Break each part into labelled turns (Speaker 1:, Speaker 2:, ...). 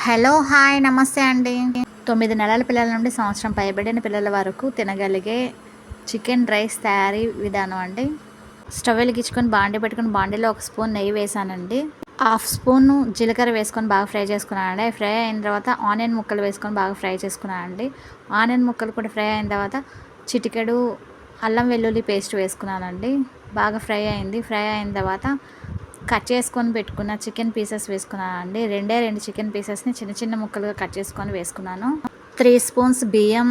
Speaker 1: Hello hi నమస్తే అండి. 9 నెలల పిల్లల నుండి సంవత్సరం పైబడిన పిల్లల వరకు తినగలిగే చికెన్ రైస్ తయారీ విధానం అండి. స్టవ్ వెలిగించుకొని బాండీ పెట్టుకొని బాండీలో 1 స్పూన్ నెయ్యి వేసానండి. హాఫ్ స్పూన్ జీలకర్ర వేసుకొని బాగా ఫ్రై చేసుకున్నానండి. ఫ్రై అయిన తర్వాత ఆనియన్ ముక్కలు వేసుకొని బాగా ఫ్రై చేసుకున్నానండి. ఆనియన్ ముక్కలు కూడా ఫ్రై అయిన తర్వాత చిటికెడు అల్లం వెల్లుల్లి పేస్ట్ వేసుకున్నానండి. బాగా ఫ్రై అయింది. ఫ్రై అయిన తర్వాత కట్ చేసుకొని పెట్టుకున్న చికెన్ పీసెస్ వేసుకున్నానండి. 2 చికెన్ పీసెస్ని చిన్న చిన్న ముక్కలుగా కట్ చేసుకొని వేసుకున్నాను. 3 స్పూన్స్ బియ్యం,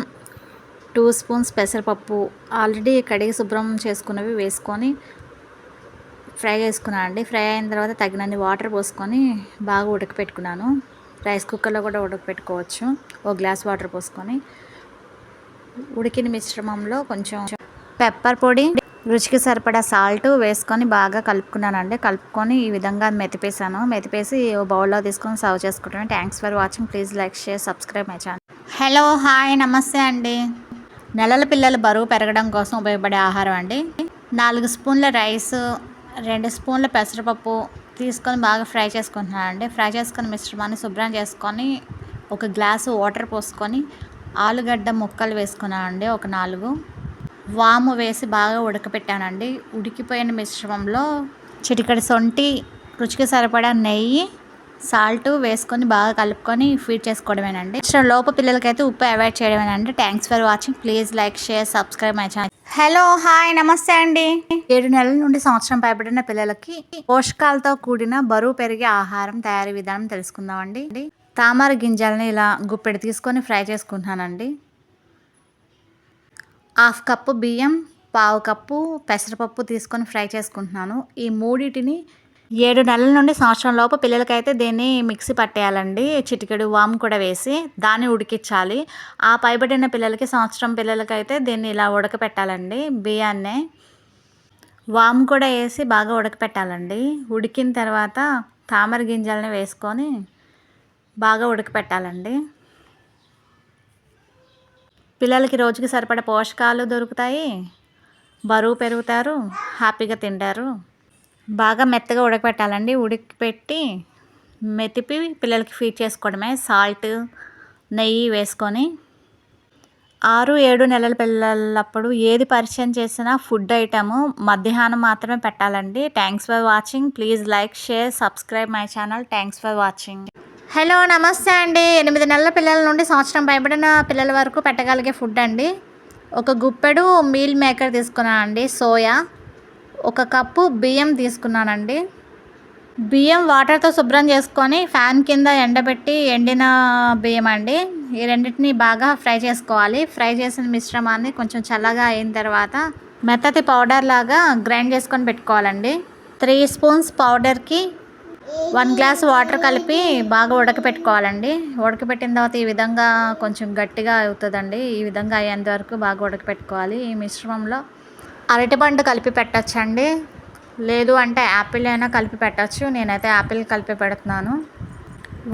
Speaker 1: 2 స్పూన్స్ పెసరపప్పు ఆల్రెడీ కడిగి శుభ్రం చేసుకున్నవి వేసుకొని ఫ్రై చేసుకున్నాను అండి. ఫ్రై అయిన తర్వాత తగినన్ని వాటర్ పోసుకొని బాగా ఉడకపెట్టుకున్నాను. రైస్ కుక్కర్లో కూడా ఉడకపెట్టుకోవచ్చు. 1 గ్లాస్ వాటర్ పోసుకొని ఉడికిన మిశ్రమంలో కొంచెం పెప్పర్ పొడి, రుచికి సరిపడా సాల్ట్ వేసుకొని బాగా కలుపుకున్నానండి. కలుపుకొని ఈ విధంగా మెతిపేసి ఓ బౌల్లో తీసుకొని సర్వ్ చేసుకుంటాను. Thanks for watching. Please like, share, subscribe my channel. Hello hi నమస్తే అండి. నెలల పిల్లల బరువు పెరగడం కోసం ఉపయోగపడే ఆహారం అండి. 4 స్పూన్ల రైస్, 2 స్పూన్ల పెసరపప్పు తీసుకొని బాగా ఫ్రై చేసుకుంటున్నానండి. ఫ్రై చేసుకున్న మిశ్రమాన్ని శుభ్రం చేసుకొని 1 గ్లాసు వాటర్ పోసుకొని ఆలుగడ్డ ముక్కలు వేసుకున్నానండి. ఒక 4 వాము వేసి బాగా ఉడకపెట్టానండి. ఉడికిపోయిన మిశ్రమంలో చిటికెడు సొంటి, రుచికి సరిపడా నెయ్యి, సాల్ట్ వేసుకొని బాగా కలుపుకొని ఫీడ్ చేసుకోవడమేనండి. లోపు పిల్లలకైతే ఉప్పు అవాయిడ్ చేయడమేనండి. Thanks for watching. Please like, share, subscribe my channel. Hello hi నమస్తే అండి. 7 నెలల నుండి సంవత్సరం పైబడిన పిల్లలకి పోషకాలతో కూడిన బరువు పెరిగే ఆహారం తయారీ విధానం తెలుసుకుందామండి. తామర గింజల్ని ఇలా గుప్పెడు తీసుకొని ఫ్రై చేసుకుంటున్నానండి. 1/2 కప్పు బియ్యం, 1/2 కప్పు పెసరపప్పు తీసుకొని ఫ్రై చేసుకుంటున్నాను. ఈ మూడింటిని 7 నెలల నుండి సంవత్సరం లోపు పిల్లలకైతే దీన్ని మిక్సీ పట్టేయాలండి. చిటికెడు వాము కూడా వేసి దాన్ని ఉడికించాలి. ఆ పైబడిన పిల్లలకి, సంవత్సరం పిల్లలకైతే దీన్ని ఇలా ఉడకపెట్టాలండి. బియ్యాన్నే వాము కూడా వేసి బాగా ఉడకపెట్టాలండి. ఉడికిన తర్వాత తామర గింజల్ని వేసుకొని బాగా ఉడకపెట్టాలండి. పిల్లలకి రోజుకి సరిపడా పోషకాలు దొరుకుతాయి, బరువు పెరుగుతారు, హ్యాపీగా తింటారు. బాగా మెత్తగా ఉడకపెట్టాలండి. ఉడకపెట్టి మెతిపి పిల్లలకి ఫీడ్ చేసుకోవడమే. సాల్ట్, నెయ్యి వేసుకొని 6-7 నెలల పిల్లలప్పుడు ఏది పరిచయం చేసినా ఫుడ్ ఐటము మధ్యాహ్నం మాత్రమే పెట్టాలండి. Thanks for watching. Please like, share, subscribe my channel. Thanks for watching. Hello నమస్తే అండి. 8 నెలల పిల్లల నుండి సంవత్సరం పైబడిన పిల్లల వరకు పెట్టగలిగే ఫుడ్ అండి. 1 గుప్పెడు మీల్ మేకర్ తీసుకున్నానండి. సోయా, 1 కప్పు బియ్యం తీసుకున్నానండి. బియ్యం వాటర్తో శుభ్రం చేసుకొని ఫ్యాన్ కింద ఎండబెట్టి ఎండిన బియ్యం అండి. ఈ రెండింటిని బాగా ఫ్రై చేసుకోవాలి. ఫ్రై చేసిన మిశ్రమాన్ని కొంచెం చల్లగా అయిన తర్వాత మెత్తటి పౌడర్ లాగా గ్రైండ్ చేసుకొని పెట్టుకోవాలండి. 3 స్పూన్స్ పౌడర్కి 1 గ్లాస్ వాటర్ కలిపి బాగా ఉడకపెట్టుకోవాలండి. ఉడకపెట్టిన తర్వాత ఈ విధంగా కొంచెం గట్టిగా అవుతుందండి. ఈ విధంగా అయ్యేంత వరకు బాగా ఉడకపెట్టుకోవాలి. ఈ మిశ్రమంలో అరటిపండు కలిపి పెట్టచ్చండి, లేదు అంటే యాపిల్ అయినా కలిపి పెట్టచ్చు. నేనైతే యాపిల్ కలిపి పెడుతున్నాను.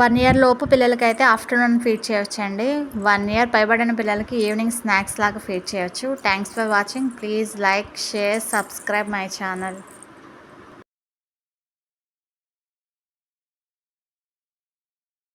Speaker 1: 1 ఇయర్ లోపు పిల్లలకైతే ఆఫ్టర్నూన్ ఫీడ్ చేయొచ్చండి. 1 ఇయర్ పైబడిన పిల్లలకి ఈవినింగ్ స్నాక్స్ లాగా ఫీడ్ చేయొచ్చు. Thanks for watching. Please like, share, subscribe my channel.